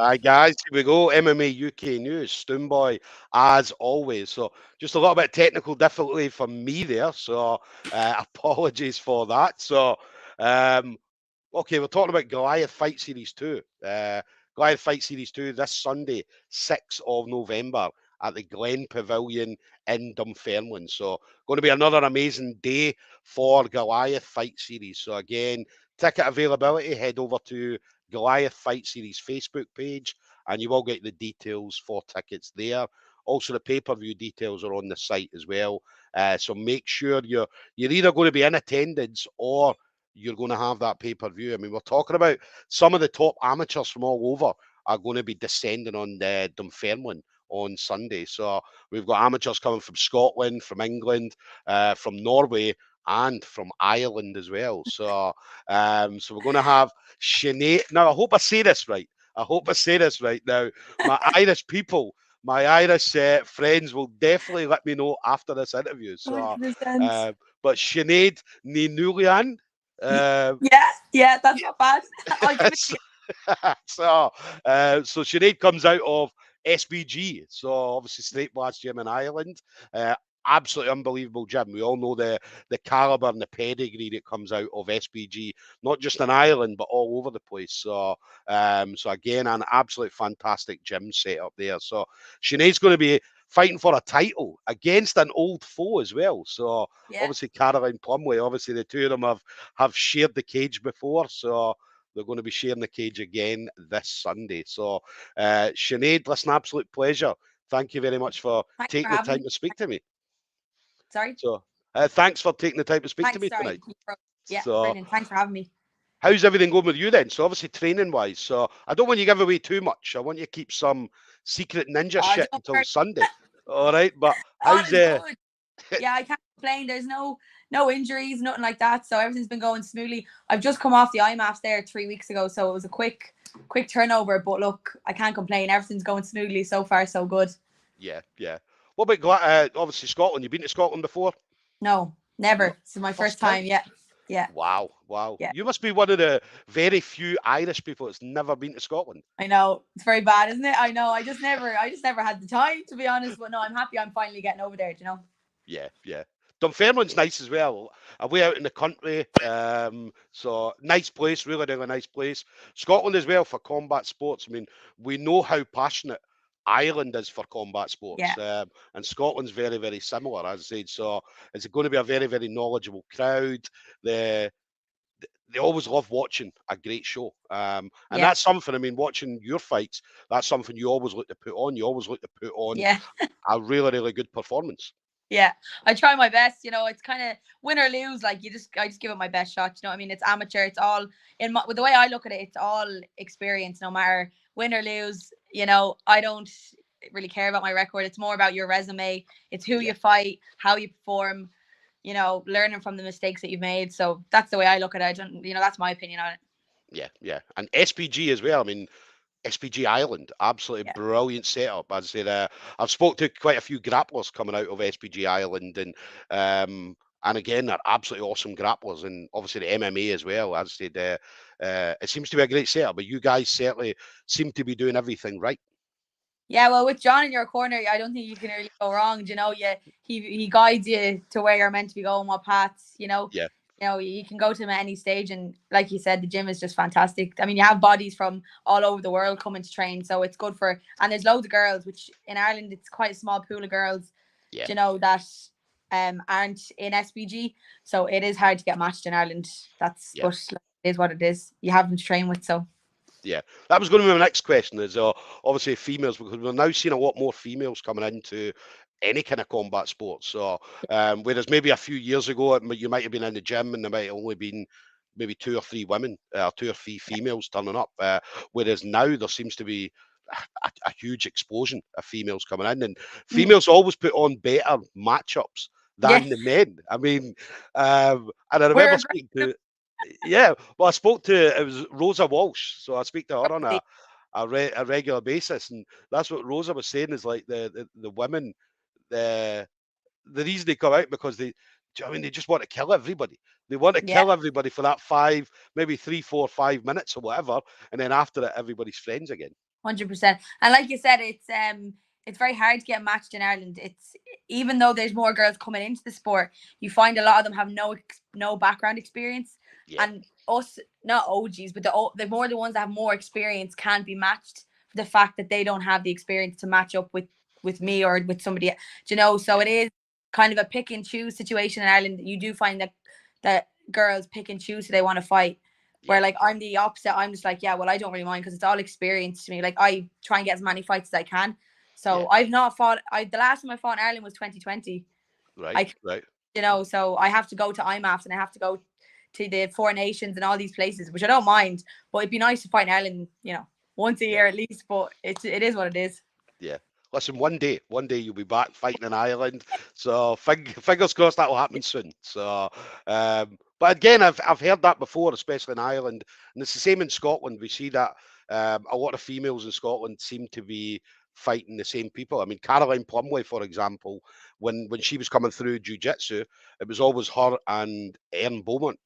Hi guys, here we go. MMA UK News, Stoomboy as always. So just a little bit technical difficulty for me there. So apologies for that. So um, okay, we're talking about Goliath Fight Series 2. Goliath Fight Series 2 this Sunday, 6th of November at the Glen Pavilion in Dunfermline. So going to be another amazing day for Goliath Fight Series. So again, ticket availability, head over to Goliath Fight Series Facebook page and you will get the details for tickets there. Also, the pay-per-view details are on the site as well. So make sure you're either going to be in attendance or you're going to have that pay-per-view. I mean, we're talking about some of the top amateurs from all over are going to be descending on the Dunfermline on Sunday. So we've got amateurs coming from Scotland, from England, from Norway, and from Ireland as well. So we're going to have Sinéadh. Now, I hope I say this right. I hope I say this right. Now, my Irish people, my Irish friends will definitely let me know after this interview. So, 100%. but Sinéadh ní Nualláin. Yeah, that's not bad. I'll give it so, so Sinead comes out of SBG, so obviously Straight Blast Gym in Ireland. Absolutely unbelievable gym. We all know the caliber and the pedigree that comes out of SBG, not just in Ireland but all over the place. So, so again, an absolute fantastic gym set up there. So Sinead's going to be fighting for a title against an old foe as well. So obviously Caroline Plumley. Obviously the two of them have shared the cage before. So they're going to be sharing the cage again this Sunday. So, Sinead, listen, absolute pleasure. Thank you very much for taking the time to speak to me. Sorry? So, thanks for taking the time to speak to me tonight. Yeah, so, brilliant. Thanks for having me. How's everything going with you then? So, obviously, training-wise. So, I don't want you to give away too much. I want you to keep some secret ninja shit until Sunday. All right? But how's good. Yeah, I can't complain. There's no injuries, nothing like that. So everything's been going smoothly. I've just come off the IMAFs there 3 weeks ago, so it was a quick turnover. But look, I can't complain. Everything's going smoothly so far, so good. Yeah. What about obviously Scotland? You've been to Scotland before? No, never. This is my first time. Yeah. Wow. Yeah. You must be one of the very few Irish people that's never been to Scotland. I know. It's very bad, isn't it? I know. I just never had the time, to be honest. But no, I'm happy I'm finally getting over there, do you know? Yeah. Dunfermline's nice as well. Away out in the country. So nice place, really nice place. Scotland as well for combat sports. I mean, we know how passionate Ireland is for combat sports. And Scotland's very similar, as I said. So it's going to be a very knowledgeable crowd. They always love watching a great show. And that's something, I mean, watching your fights, that's something you always look to put on. You always look to put on a really good performance. Yeah, I try my best. You know, it's kind of win or lose. Like I just give it my best shot. You know what I mean? It's amateur. It's all with the way I look at it. It's all experience, no matter win or lose. You know, I don't really care about my record. It's more about your resume. It's who you fight, how you perform. You know, learning from the mistakes that you've made. So that's the way I look at it. I don't, that's my opinion on it. Yeah, and SPG as well. I mean, SPG Ireland, absolutely brilliant setup. As I said, I've spoke to quite a few grapplers coming out of SPG Ireland, and again, they're absolutely awesome grapplers, and obviously the MMA as well. As I said, it seems to be a great setup, but you guys certainly seem to be doing everything right. Yeah, well, with John in your corner, I don't think you can really go wrong. You know, he guides you to where you're meant to be going, what paths. You know, you can go to him at any stage, and like you said, the gym is just fantastic. I mean, you have bodies from all over the world coming to train, so it's good for. And there's loads of girls, which in Ireland it's quite a small pool of girls. You know that aren't in SBG, so it is hard to get matched in Ireland. But it is what it is. You have them to train with, so. Yeah, that was going to be my next question. Is obviously females, because we're now seeing a lot more females coming into any kind of combat sport. So whereas maybe a few years ago you might have been in the gym and there might have only been maybe 2 or 3 women, 2 or 3 females turning up. Whereas now there seems to be a huge explosion of females coming in, and females always put on better matchups than the men. I mean, and I remember speaking to. Well, I spoke to, it was Rosa Walsh, so I speak to her on a regular basis, and that's what Rosa was saying is like the women, the reason they come out because they just want to kill everybody. They want to kill everybody for that 5, maybe 3, 4, 5 minutes or whatever, and then after it, everybody's friends again. 100%. And like you said, it's very hard to get matched in Ireland. It's, even though there's more girls coming into the sport, you find a lot of them have no background experience. Yeah. And us, not OGs, but the more the ones that have more experience can't be matched for the fact that they don't have the experience to match up with me or with somebody, you know. So it is kind of a pick and choose situation in Ireland. You do find that girls pick and choose who they want to fight. Where like I'm the opposite. I'm just like, yeah, well, I don't really mind because it's all experience to me. Like I try and get as many fights as I can. So I've not fought. The last time I fought in Ireland was 2020. Right. You know, so I have to go to IMAFs and I have to go to the Four Nations and all these places, which I don't mind. But it'd be nice to fight in Ireland, you know, once a year at least. But it is what it is. Yeah. Listen, one day you'll be back fighting in Ireland. So fingers crossed that will happen soon. So, but again, I've heard that before, especially in Ireland, and it's the same in Scotland. We see that a lot of females in Scotland seem to be fighting the same people. I mean, Caroline Plumley, for example, when she was coming through jiu-jitsu, it was always her and Erin Beaumont.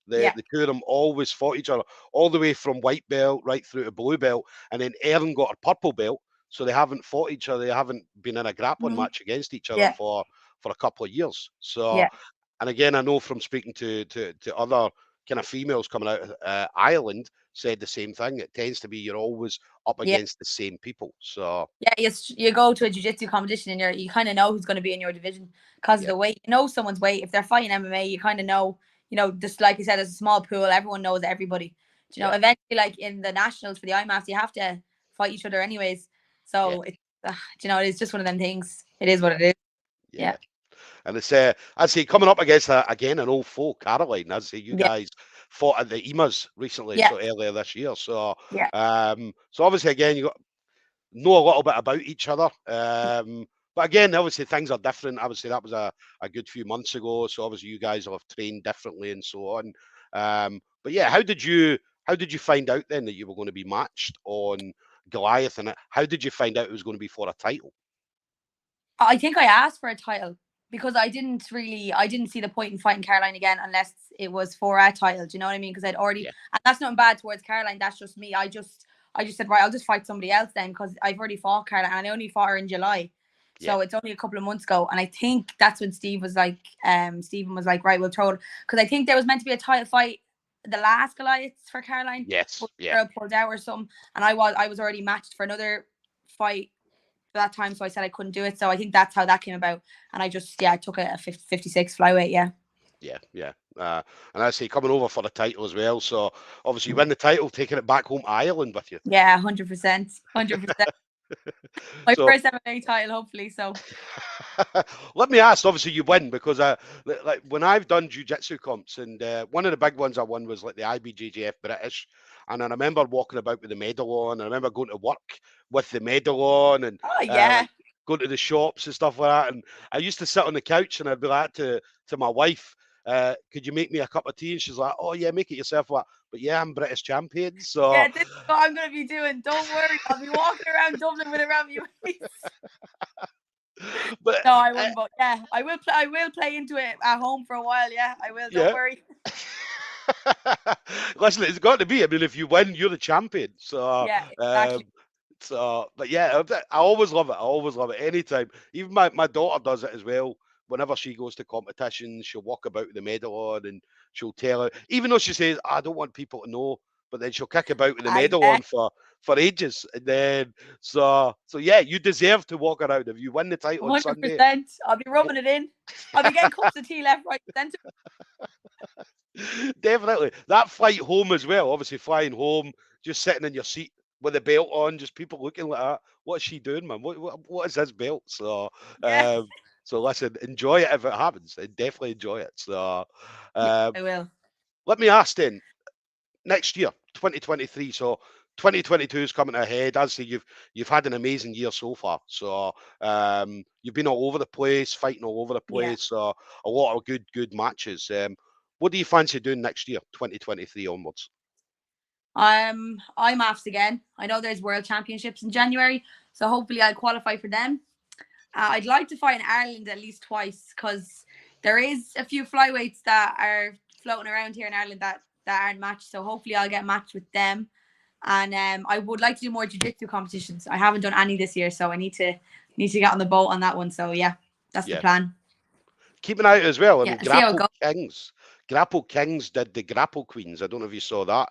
The two of them always fought each other, all the way from white belt right through to blue belt, and then Erin got her purple belt. So they haven't fought each other. They haven't been in a grappling match against each other for a couple of years. So, and again, I know from speaking to other kind of females coming out of Ireland, said the same thing. It tends to be you're always up against the same people. So you go to a jiu-jitsu competition and you kind of know who's going to be in your division because of the weight. You know someone's weight. If they're fighting MMA, you kind of know. You know, just like you said, it's a small pool. Everyone knows everybody. You know, eventually, like in the nationals for the IMAFs, you have to fight each other anyways. So it's, you know, it's just one of them things. It is what it is. Yeah. And it's I say coming up against again an old foe, Caroline. I say you guys fought at the EMAs recently, so earlier this year. So so obviously again you know a little bit about each other. But again, obviously things are different. Obviously that was a good few months ago. So obviously you guys will have trained differently and so on. But yeah, how did you find out then that you were going to be matched on Goliath, and how did you find out it was going to be for a title? I think I asked for a title because I didn't see the point in fighting Caroline again unless it was for a title. Do you know what I mean? Because I'd already, and that's not bad towards Caroline. That's just me. I just said, right, I'll just fight somebody else then because I've already fought Caroline and I only fought her in July. So it's only a couple of months ago. And I think that's when Stephen was like, right, we'll throw it. Because I think there was meant to be a title fight the last Goliaths for Caroline. Yes. But the girl pulled out or something. And I was already matched for another fight that time, so I said I couldn't do it. So I think that's how that came about, and I just I took a 56 flyweight. And I say coming over for the title as well, so obviously you win the title, taking it back home to Ireland with you. 100%. My first MMA title, hopefully. So let me ask, obviously you win because like when I've done jiu-jitsu comps, and one of the big ones I won was like the IBJJF British, and I remember walking about with the medal on. I remember going to work with the medal on, and like going to the shops and stuff like that. And I used to sit on the couch and I'd be like to my wife, could you make me a cup of tea? And she's like, oh yeah, make it yourself. But yeah, I'm British champion. So yeah, this is what I'm going to be doing. Don't worry, I'll be walking around Dublin with around my waist. But no, I wouldn't. But yeah, I will play into it at home for a while. Yeah, I will. Don't worry. Listen, it's got to be. I mean, if you win, you're the champion. So exactly. But yeah, I always love it. I always love it. Anytime. Even my daughter does it as well. Whenever she goes to competitions, she'll walk about with the medal on and she'll tell her, even though she says, I don't want people to know, but then she'll kick about with the medal on for ages. And then, so yeah, you deserve to walk around. If you win the title 100%, on Sunday, I'll be rubbing it in. I'll be getting cups of tea left, right, centre. Definitely. That flight home as well, obviously flying home, just sitting in your seat with the belt on, just people looking like that. What's she doing, man? What is this belt? So, so listen, enjoy it if it happens. Definitely enjoy it. So, I will. Let me ask then, next year, 2023. So 2022 is coming ahead. As I say, you've had an amazing year so far. So you've been all over the place, fighting all over the place. So a lot of good matches. What do you fancy doing next year, 2023 onwards? I'm off again. I know there's World Championships in January, so hopefully I'll qualify for them. I'd like to fight in Ireland at least twice because there is a few flyweights that are floating around here in Ireland that aren't matched. So hopefully I'll get matched with them. And I would like to do more jiu-jitsu competitions. I haven't done any this year, so I need to get on the boat on that one. So yeah, that's the plan. Keep an eye out as well. I mean, Grapple Kings did the Grapple Queens. I don't know if you saw that,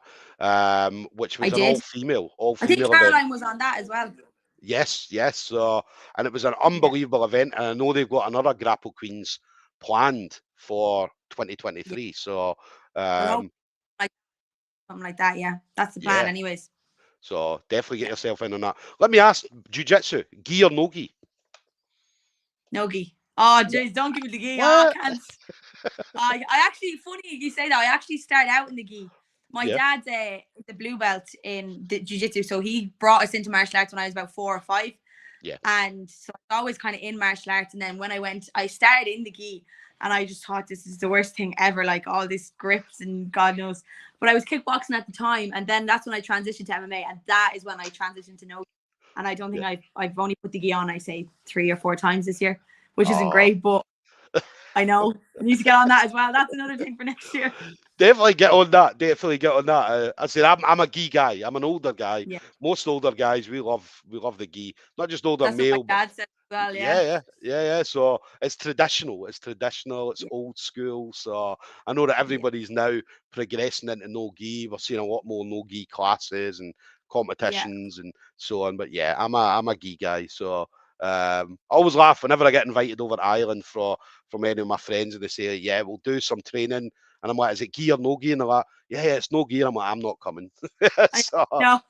which was an all-female I think event. Caroline was on that as well. Yes. So, and it was an unbelievable event. And I know they've got another Grapple Queens planned for 2023. So, something like that. Yeah, that's the plan, anyways. So definitely get yourself in on that. Let me ask, jiu-jitsu, gi or no gi? No gi. Oh, jeez, don't give me the gi. I can't. I actually, funny you say that. I actually started out in the gi. My dad's the blue belt in the jiu-jitsu, so he brought us into martial arts when I was about 4 or 5. Yeah. And so I was always kind of in martial arts. And then when I started in the gi, and I just thought this is the worst thing ever, like all these grips and God knows. But I was kickboxing at the time, and then that's when I transitioned to MMA, and that is when I transitioned to no gi. And I don't think I've only put the gi on, I say 3 or 4 times this year, which isn't great, but I know I need to get on that as well. That's another thing for next year. Definitely get on that. I said I'm a gi guy. I'm an older guy. Yeah. Most older guys, we love the gi. Not just older That's male. What my dad said as well. Yeah. So it's traditional. It's old school. So I know that everybody's now progressing into no gi. We're seeing a lot more no gi classes and competitions and so on. But yeah, I'm a gi guy. So I always laugh whenever I get invited over to Ireland from any of my friends, and they say, "Yeah, we'll do some training." And I'm like, "Is it gi or no gi?" And they're like, "Yeah, it's no gi." And I'm like, "I'm not coming." No.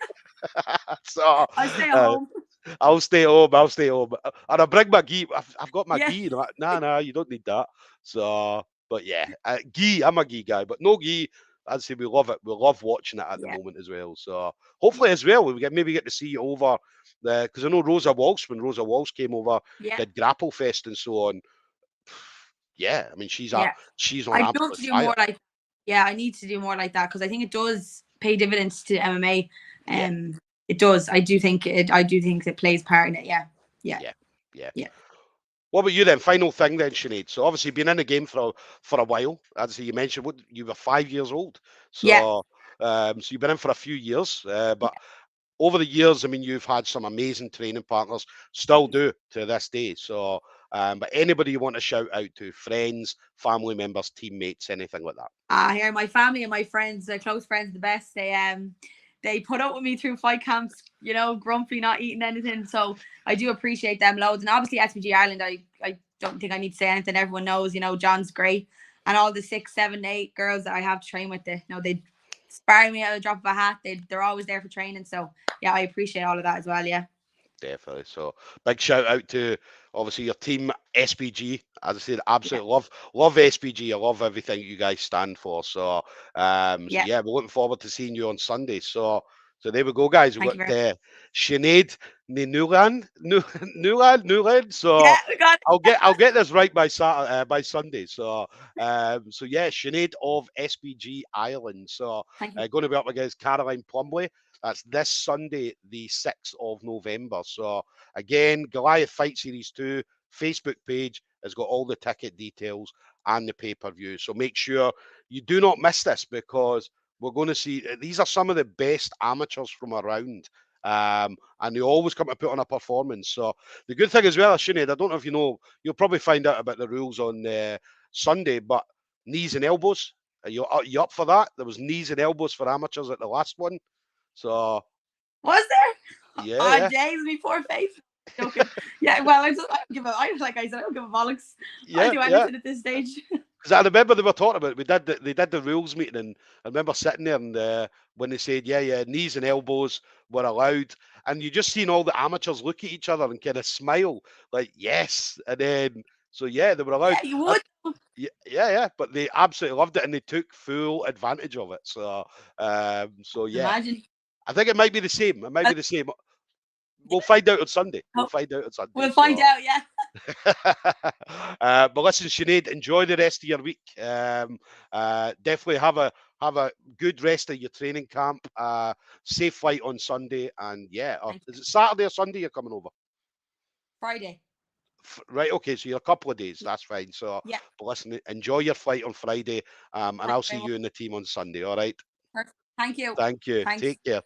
So I'll stay at home. I'll stay home. And I bring my gi. I've got my gi. And I'm like, nah, you don't need that. So, but yeah, gi. I'm a gi guy, but no gi. I'd say we love it. We love watching it at the moment as well. So hopefully as well, we maybe get to see you over there, because I know Rosa Walsh, when Rosa Walsh came over, did Grapple Fest and so on. Yeah, I mean she's on I'd absolute love to do fire. more like I need to do more like that, because I think it does pay dividends to MMA. It does. I do think it plays part in it. Yeah. What about you then? Final thing then, Sinead. So obviously been in the game for a while. As you mentioned, you were 5 years old. So so you've been in for a few years. But over the years, I mean, you've had some amazing training partners, still do to this day. So, but anybody you want to shout out to, friends, family members, teammates, anything like that? Here, my family and my friends, close friends, the best. They put up with me through fight camps, grumpy, not eating anything. So I do appreciate them loads. And obviously SBG Ireland, I don't think I need to say anything. Everyone knows, John's great. And all the 6, 7, 8 girls that I have to train with, they spar me at the drop of a hat. They're always there for training. So yeah, I appreciate all of that as well. Yeah. Definitely. So big shout out to obviously your team, SBG. As I said, absolutely love SBG. I love everything you guys stand for. So we're looking forward to seeing you on Sunday. So there we go, guys. We've got Sineadh Nualláin. So I'll get this right by Sunday. So Sineadh of SBG Ireland. So going to be up against Caroline Plumley. That's this Sunday, the 6th of November. So again, Goliath Fight Series 2 Facebook page has got all the ticket details and the pay-per-view. So make sure you do not miss this, because we're going to see, these are some of the best amateurs from around. And they always come to put on a performance. So the good thing as well, Sinead, I don't know if you know, you'll probably find out about the rules on Sunday, but knees and elbows, are you up for that? There was knees and elbows for amateurs at the last one. So was there? Yeah. Days, me poor face. Joking. Yeah, well, I don't give a bollocks. I'll do anything at this stage. Because I remember they were talking about it. They did the rules meeting, and I remember sitting there, and when they said, knees and elbows were allowed, and you just seen all the amateurs look at each other and kind of smile, like yes, and then they were allowed. Yeah, you would. But they absolutely loved it, and they took full advantage of it. So Imagine. I think it might be the same. We'll find out on Sunday. We'll find out, yeah. But listen, Sinead, enjoy the rest of your week. Definitely have a good rest of your training camp. Safe flight on Sunday, and is it Saturday or Sunday you're coming over? Friday. Right, okay, so you're a couple of days. That's fine. So, but listen, enjoy your flight on Friday, and I'll see you and the team on Sunday. All right. Perfect. Thank you. Thank you. Take care.